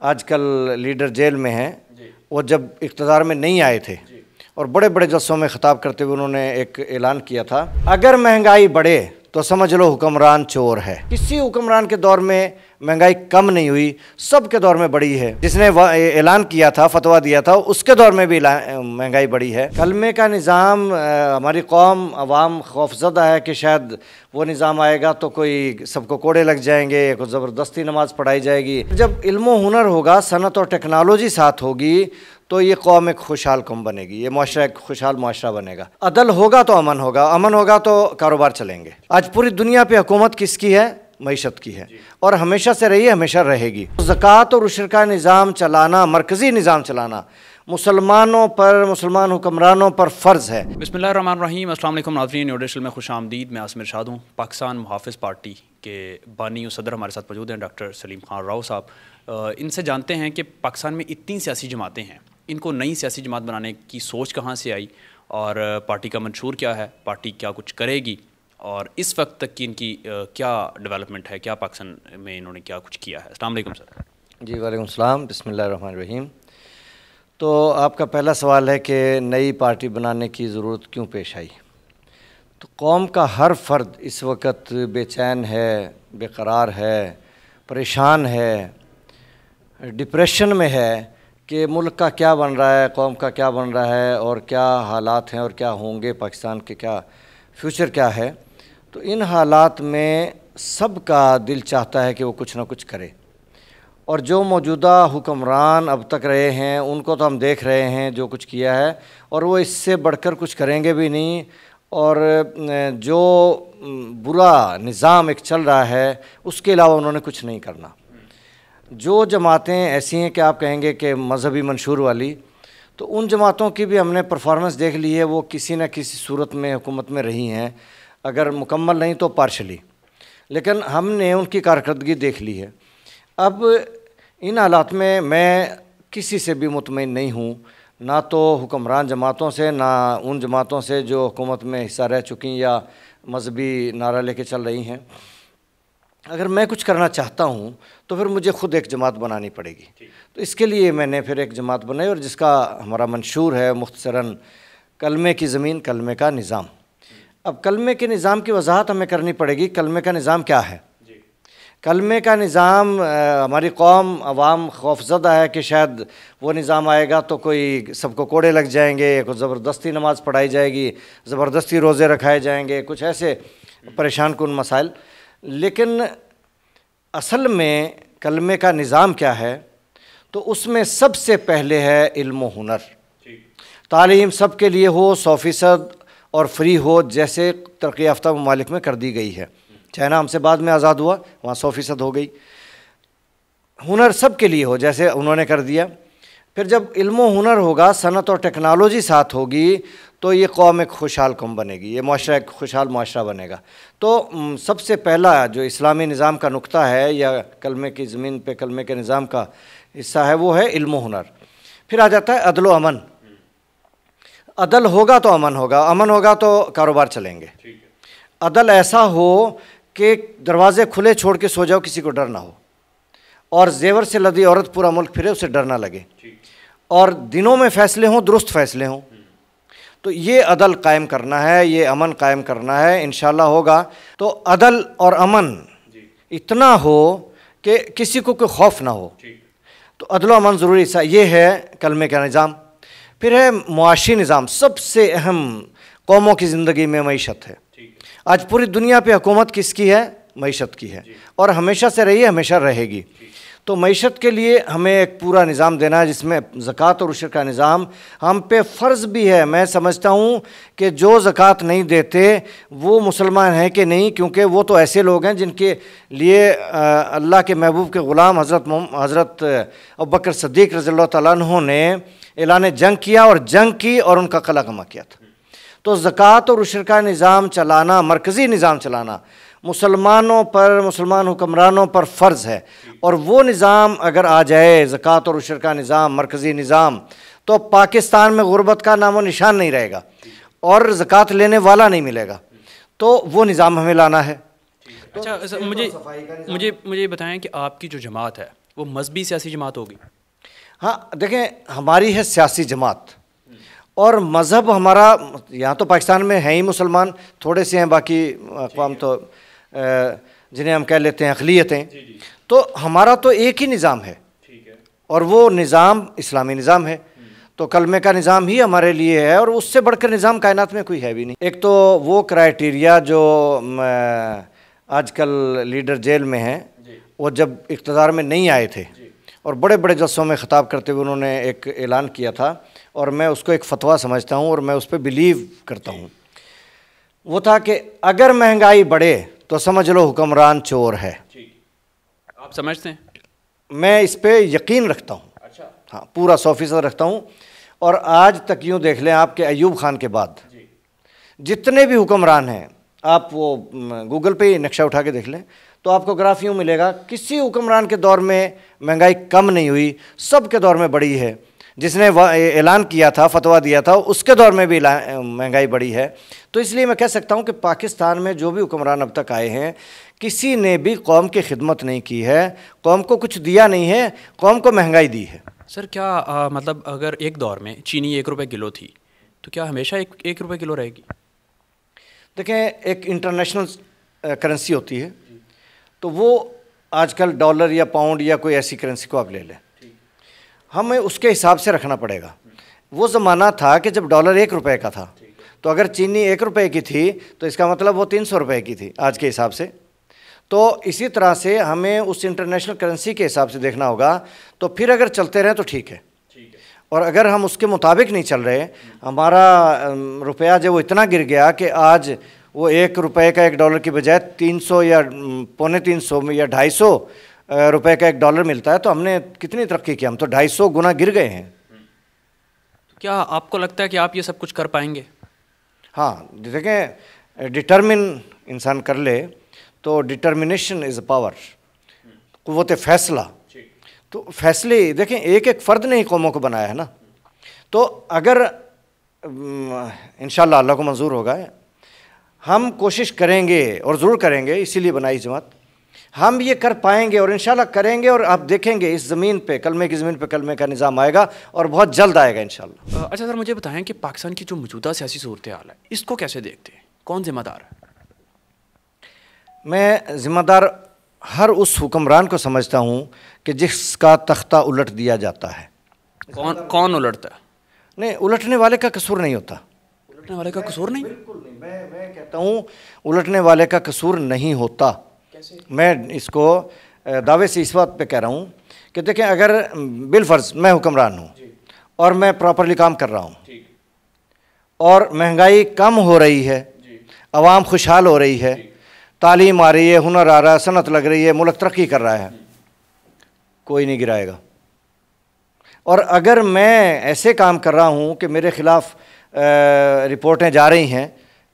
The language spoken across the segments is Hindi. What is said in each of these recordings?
आजकल लीडर जेल में हैं, वो जब इक़्तिदार में नहीं आए थे और बड़े बड़े जलसों में ख़िताब करते हुए उन्होंने एक ऐलान किया था, अगर महंगाई बढ़े तो समझ लो हुक्मरान चोर है। किसी हुक्मरान के दौर में महंगाई कम नहीं हुई, सब के दौर में बढ़ी है। जिसने ऐलान किया था, फतवा दिया था, उसके दौर में भी महंगाई बढ़ी है। कलमे का निज़ाम, हमारी कौम अवाम खौफज़दा है कि शायद वो निज़ाम आएगा तो कोई सबको कोड़े लग जाएंगे, कोई ज़बरदस्ती नमाज पढ़ाई जाएगी। जब इल्म हुनर होगा, सनत और टेक्नोलॉजी साथ होगी, तो ये कौम एक खुशहाल कौम बनेगी, ये मुआशरा एक खुशहाल मुआशरा बनेगा। अदल होगा तो अमन होगा, अमन होगा तो कारोबार चलेंगे। आज पूरी दुनिया पे हुकूमत किसकी है? मईशत की है, और हमेशा से रही है, हमेशा रहेगी। ज़कात और उशर का निज़ाम चलाना, मरकज़ी निज़ाम चलाना मुसलमानों पर, मुसलमान हुक्मरानों पर फ़र्ज़ है। बिस्मिल्लाहिर्रहमानिर्रहीम। अस्सलाम वालेकुम नाज़रीन, न्यू एडिशन में खुश आमदीद। मैं आसिम इरशाद हूँ। पाकिस्तान मुहाफ़िज़ पार्टी के बानी और सदर हमारे साथ मौजूद हैं, डॉक्टर सलीम खान राव साहब। इनसे जानते हैं कि पाकिस्तान में इतनी सियासी जमातें हैं, इनको नई सियासी जमात बनाने की सोच कहाँ से आई और पार्टी का मंशूर क्या है, पार्टी क्या कुछ करेगी और इस वक्त तक की इनकी क्या डेवलपमेंट है, क्या पाकिस्तान में इन्होंने क्या कुछ किया है। अस्सलाम वालेकुम सर। जी वालेकुम सलाम। बिस्मिल्लाहिर्रहमानिर्रहीम। तो आपका पहला सवाल है कि नई पार्टी बनाने की ज़रूरत क्यों पेश आई। तो कौम का हर फ़र्द इस वक्त बेचैन है, बेकरार है, परेशान है, डिप्रेशन में है कि मुल्क का क्या बन रहा है, कौम का क्या बन रहा है और क्या हालात हैं और क्या होंगे, पाकिस्तान के क्या फ्यूचर क्या है। तो इन हालात में सबका दिल चाहता है कि वो कुछ ना कुछ करे, और जो मौजूदा हुक्मरान अब तक रहे हैं उनको तो हम देख रहे हैं जो कुछ किया है, और वो इससे बढ़कर कुछ करेंगे भी नहीं। और जो बुरा निज़ाम एक चल रहा है उसके अलावा उन्होंने कुछ नहीं करना। जो जमातें ऐसी हैं कि आप कहेंगे कि मजहबी मंशूर वाली, तो उन जमातों की भी हमने परफॉर्मेंस देख ली है। वो किसी न किसी सूरत में हुकूमत में रही हैं, अगर मुकम्मल नहीं तो पार्शली, लेकिन हमने उनकी कारकर्दगी देख ली है। अब इन हालात में मैं किसी से भी मुतमईन नहीं हूँ, ना तो हुक्मरान जमातों से, ना उन जमातों से जो हुकूमत में हिस्सा रह चुकी या मजहबी नारा लेके चल रही हैं। अगर मैं कुछ करना चाहता हूँ तो फिर मुझे ख़ुद एक जमात बनानी पड़ेगी। तो इसके लिए मैंने फिर एक जमात बनाई, और जिसका हमारा मंशूर है मुख्तसरन कलमे की ज़मीन, कलमे का निज़ाम। अब कलमे के निज़ाम की वजाहत हमें करनी पड़ेगी। कलमे का निज़ाम क्या है? कलमे का निज़ाम, हमारी कौम अवाम खौफज़दा है कि शायद वो निज़ाम आएगा तो कोई सबको कोड़े लग जाएंगे, कोई ज़बरदस्ती नमाज पढ़ाई जाएगी, ज़बरदस्ती रोज़े रखाए जाएंगे, कुछ ऐसे परेशान कुन मसाइल। लेकिन असल में कलमे का निज़ाम क्या है? तो उसमें सबसे पहले है इल्म हुनर। तालीम सब के लिए हो, 100% और फ्री हो, जैसे तरक्की याफ्ता ममालिक में कर दी गई है। चाइना हमसे बाद में आज़ाद हुआ, वहाँ 100% हो गई। हुनर सब के लिए हो, जैसे उन्होंने कर दिया। फिर जब इल्म हुनर होगा, सनत और टेक्नोलॉजी साथ होगी, तो ये कौम एक खुशहाल कौम बनेगी, ये मुआशरा एक खुशहाल मुआशरा बनेगा। तो सबसे पहला जो इस्लामी निज़ाम का नुक्ता है, या कलमे की ज़मीन पे कलमे के निज़ाम का हिस्सा है, वो है इल्म हुनर। फिर आ जाता है अदल व अमन। अदल होगा तो अमन होगा, अमन होगा तो कारोबार चलेंगे। अदल ऐसा हो कि दरवाज़े खुले छोड़ के सो जाओ, किसी को डर ना हो, और जेवर से लदी औरत पूरा मुल्क फिरे, उसे डर ना लगे, और दिनों में फ़ैसले हों, दुरुस्त फ़ैसले हों। तो ये अदल कायम करना है, ये अमन कायम करना है, इंशाअल्लाह होगा। तो अदल और अमन इतना हो कि किसी को कोई खौफ ना हो। तो अदल और अमन ज़रूरी सा ये है कलमे का निज़ाम। फिर है मुआशी निज़ाम। सबसे अहम कौमों की ज़िंदगी में मईशत है। आज पूरी दुनिया पे हुकूमत किसकी है? मईशत की है, और हमेशा से रही है, हमेशा रहेगी। तो मईशत के लिए हमें एक पूरा निज़ाम देना है, जिसमें ज़कात और उशर का निज़ाम हम पे फ़र्ज़ भी है। मैं समझता हूँ कि जो ज़कात नहीं देते वो मुसलमान हैं कि नहीं, क्योंकि वो तो ऐसे लोग हैं जिनके लिए अल्लाह के महबूब के ग़ुलाम हज़रत अबू बकर सिद्दीक़ रज़ियल्लाहु तआला अन्हु ने ऐलान जंग किया, और जंग की और उनका कला कमा किया था। तो ज़कात और उशर का निज़ाम चलाना, मरकज़ी निज़ाम चलाना मुसलमानों पर, मुसलमान हुक्मरानों पर फ़र्ज़ है। और वो निज़ाम अगर आ जाए, ज़कात और उशर का निज़ाम, मरकज़ी निज़ाम, तो पाकिस्तान में गुर्बत का नामो निशान नहीं रहेगा और ज़कात लेने वाला नहीं मिलेगा। तो वो निज़ाम हमें लाना है। अच्छा, मुझे बताएं कि आपकी जो जमात है वो मजहबी सियासी जमात होगी। हाँ देखें, हमारी है सियासी जमात और मज़हब हमारा, यहाँ तो पाकिस्तान में है ही मुसलमान, थोड़े से हैं, बाकी अक़वाम तो जिन्हें हम कह लेते हैं अक़लियतें। तो हमारा तो एक ही निज़ाम है और वो निज़ाम इस्लामी निज़ाम है। तो कलमे का निज़ाम ही हमारे लिए है और उससे बढ़कर निज़ाम कायनात में कोई है भी नहीं। एक तो वो क्राइटेरिया जो आजकल लीडर जेल में हैं, वो जब इक़्तिदार में नहीं आए थे और बड़े बड़े जलसों में ख़िताब करते हुए उन्होंने एक ऐलान किया था और मैं उसको एक फ़तवा समझता हूँ और मैं उस पर बिलीव करता हूँ। वो था कि अगर महंगाई बढ़े तो समझ लो हुक्मरान चोर है। आप समझते हैं? मैं इस पर यकीन रखता हूँ। अच्छा। हाँ, पूरा 100% रखता हूँ। और आज तक यूँ देख लें, आपके अयूब खान के बाद जितने भी हुक्मरान हैं, आप वो गूगल पे ही नक्शा उठा के देख लें तो आपको ग्राफ यूँ मिलेगा, किसी हुक्मरान के दौर में महंगाई कम नहीं हुई, सब के दौर में बढ़ी है। जिसने ऐलान किया था, फतवा दिया था, उसके दौर में भी महंगाई बढ़ी है। तो इसलिए मैं कह सकता हूँ कि पाकिस्तान में जो भी हुक्मरान अब तक आए हैं, किसी ने भी कौम की खिदमत नहीं की है, कौम को कुछ दिया नहीं है, कौम को महंगाई दी है। सर क्या मतलब अगर एक दौर में चीनी 1 रुपये किलो थी तो क्या हमेशा एक रुपये किलो रहेगी? देखें, एक इंटरनेशनल करेंसी होती है, तो वो आजकल डॉलर या पाउंड या कोई ऐसी करेंसी को आप ले लें, हमें उसके हिसाब से रखना पड़ेगा। वो ज़माना था कि जब डॉलर 1 रुपये का था, तो अगर चीनी 1 रुपये की थी तो इसका मतलब वो 300 रुपये की थी आज के हिसाब से। तो इसी तरह से हमें उस इंटरनेशनल करेंसी के हिसाब से देखना होगा। तो फिर अगर चलते रहें तो ठीक है, और अगर हम उसके मुताबिक नहीं चल रहे, हमारा रुपया जो वो इतना गिर गया कि आज वो 1 रुपये का $1 की बजाय 300 या 350 या 250 रुपये का $1 मिलता है, तो हमने कितनी तरक्की की? हम तो 250 गुना गिर गए हैं। तो क्या आपको लगता है कि आप ये सब कुछ कर पाएंगे? हाँ देखें, डिटर्मिन इंसान कर ले तो डिटर्मिनेशन इज़ अ पावर, क़ुव्वत फ़ैसला। तो फैसले देखें, एक एक फ़र्द ने ही कौमों को बनाया है ना। तो अगर इंशाअल्लाह अल्लाह को मंजूर होगा, हम कोशिश करेंगे और ज़रूर करेंगे, इसीलिए बनाई जमात, हम ये कर पाएंगे और इंशाअल्लाह करेंगे। और आप देखेंगे इस ज़मीन पे, कलमे की ज़मीन पे कलमे का निज़ाम आएगा और बहुत जल्द आएगा इंशाअल्लाह। अच्छा सर, मुझे बताएं कि पाकिस्तान की जो मौजूदा सियासी सूरत हाल है, इसको कैसे देखते हैं? कौन ज़िम्मेदार है? मैं ज़िम्मेदार हर उस हुक्मरान को समझता हूँ कि जिसका तख्ता उलट दिया जाता है। कौन उलटता है? नहीं, उलटने वाले का कसूर नहीं होता। उलटने वाले का कसूर नहीं? बिल्कुल नहीं। मैं कहता हूँ उलटने वाले का कसूर नहीं होता। कैसे? मैं इसको दावे से इस बात पे कह रहा हूँ कि देखें, अगर बिलफर्ज मैं हुक्मरान हूँ और मैं प्रॉपरली काम कर रहा हूँ और महंगाई कम हो रही है, आवाम खुशहाल हो रही है, तालीम आ रही है, हुनर आ रहा है, सनत लग रही है, मुल्क तरक्की कर रहा है, कोई नहीं गिराएगा। और अगर मैं ऐसे काम कर रहा हूँ कि मेरे ख़िलाफ़ रिपोर्टें जा रही हैं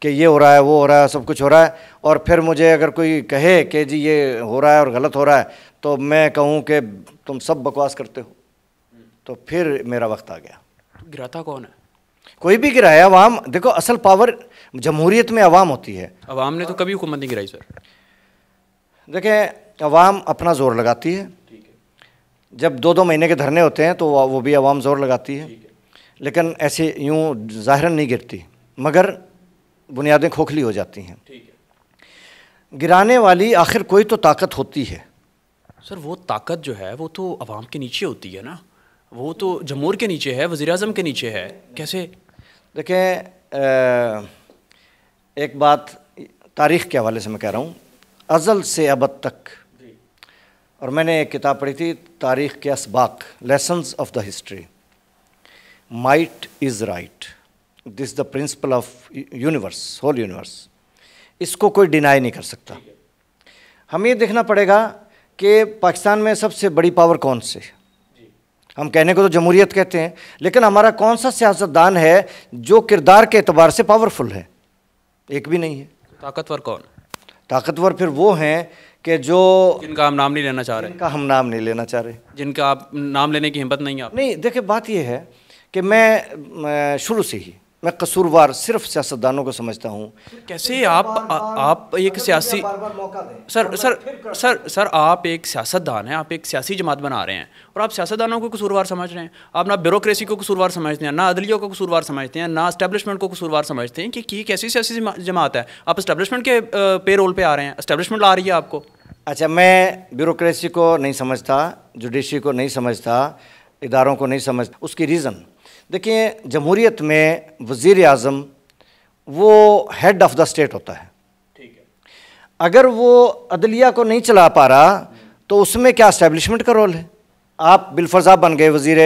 कि ये हो रहा है, वो हो रहा है, सब कुछ हो रहा है, और फिर मुझे अगर कोई कहे कि जी ये हो रहा है और गलत हो रहा है, तो मैं कहूँ कि तुम सब बकवास करते हो, तो फिर मेरा वक्त आ गया। तो गिराता कौन है? कोई भी गिराया, अवाम। देखो, असल पावर जमहूरियत में अवाम होती है। अवाम ने तो कभी हुकूमत नहीं गिराई सर। देखें, अवाम अपना ज़ोर लगाती है। जब 2-2 महीने के धरने होते हैं तो वो भी अवाम ज़ोर लगाती है, लेकिन ऐसे यूँ ज़ाहिरन नहीं गिरती, मगर बुनियादें खोखली हो जाती हैं। गिराने वाली आखिर कोई तो ताकत होती है। सर वो ताकत जो है वो तो अवाम के नीचे होती है ना, वो तो जमहूर के नीचे है, वज़ीर-ए-आज़म के नीचे है, कैसे? देखें, एक बात तारीख़ के हवाले से मैं कह रहा हूँ, अज़ल से अबद तक, और मैंने एक किताब पढ़ी थी, तारीख़ के असबाक, lessons of the history. Might is right, this the principle of universe, whole universe. इसको कोई डिनाई नहीं कर सकता। हमें ये देखना पड़ेगा कि पाकिस्तान में सबसे बड़ी पावर कौन से। हम कहने को तो जमहूरियत कहते हैं, लेकिन हमारा कौन सा सियासतदान है जो किरदार के एतबार से पावरफुल है? एक भी नहीं है। ताकतवर कौन? ताकतवर फिर वो हैं कि जो जिनका हम नाम नहीं लेना चाह रहे, जिनका हम नाम नहीं लेना चाह रहे, जिनका आप नाम लेने की हिम्मत नहीं है आप। नहीं, देखिए बात ये है कि मैं शुरू से ही मैं कसूरवार सिर्फ सियासतदानों को समझता हूँ। कैसे आप एक सियासी सर आप एक सियासतदान हैं, आप एक सियासी जमात बना रहे हैं और आप सियासतदानों को कसूरवार समझ रहे हैं। आप ना ब्यूरोक्रेसी को कसूरवार समझते हैं, ना अदलियों को कसूरवार समझते हैं, ना एस्टेब्लिशमेंट को कसूरवार समझते हैं कि कैसी सियासी जमात है। आप एस्टेब्लिशमेंट के पे रोल पे आ रहे हैं, एस्टेब्लिशमेंट ला रही है आपको। अच्छा, मैं ब्यूरोक्रेसी को नहीं समझता, जुडिशरी को नहीं समझता, इदारों को नहीं समझता। उसकी रीज़न देखिए, जमहूरियत में वज़ीर आज़म वो हेड ऑफ़ द स्टेट होता है। ठीक है। अगर वो अदलिया को नहीं चला पा रहा तो उसमें क्या एस्टेब्लिशमेंट का रोल है? आप बिलफर्ज आप बन गए वज़ीर,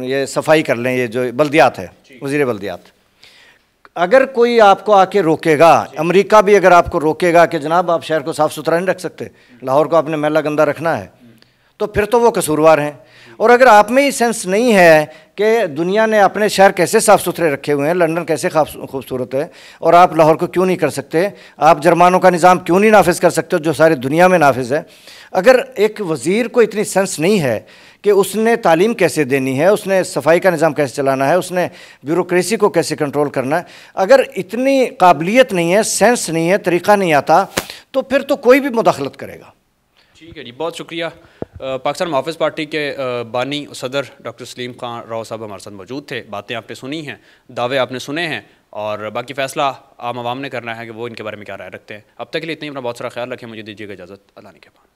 ये सफाई कर लें, ये जो बल्दियात है, वज़ीर बल्दियात। अगर कोई आपको आके रोकेगा, अमेरिका भी अगर आपको रोकेगा कि जनाब आप शहर को साफ़ सुथरा नहीं रख सकते, लाहौर को आपने मैला गंदा रखना है, तो फिर तो वो कसूरवार हैं। और अगर आप में ही सेंस नहीं है कि दुनिया ने अपने शहर कैसे साफ़ सुथरे रखे हुए हैं, लंदन कैसे खूबसूरत है, और आप लाहौर को क्यों नहीं कर सकते, आप जुर्मानों का निज़ाम क्यों नहीं नाफिज कर सकते जो सारी दुनिया में नाफिज है। अगर एक वज़ीर को इतनी सेंस नहीं है कि उसने तालीम कैसे देनी है, उसने सफाई का निज़ाम कैसे चलाना है, उसने ब्यूरोक्रेसी को कैसे कंट्रोल करना है, अगर इतनी काबिलियत नहीं है, सेंस नहीं है, तरीक़ा नहीं आता, तो फिर तो कोई भी मुदाखलत करेगा। ठीक है जी, बहुत शुक्रिया। पाकिस्तान मुहाफ़िज़ पार्टी के बानी सदर डॉक्टर सलीम खान राव साहब हमारे साथ मौजूद थे। बातें आपने सुनी हैं, दावे आपने सुने हैं, और बाकी फ़ैसला आम आवाम ने करना है कि वो इनके बारे में क्या राय रखते हैं। अब तक के लिए इतना ही। अपना बहुत सारा ख्याल रखें। मुझे दीजिएगा इजाज़त। अल्लाह ने के बाद।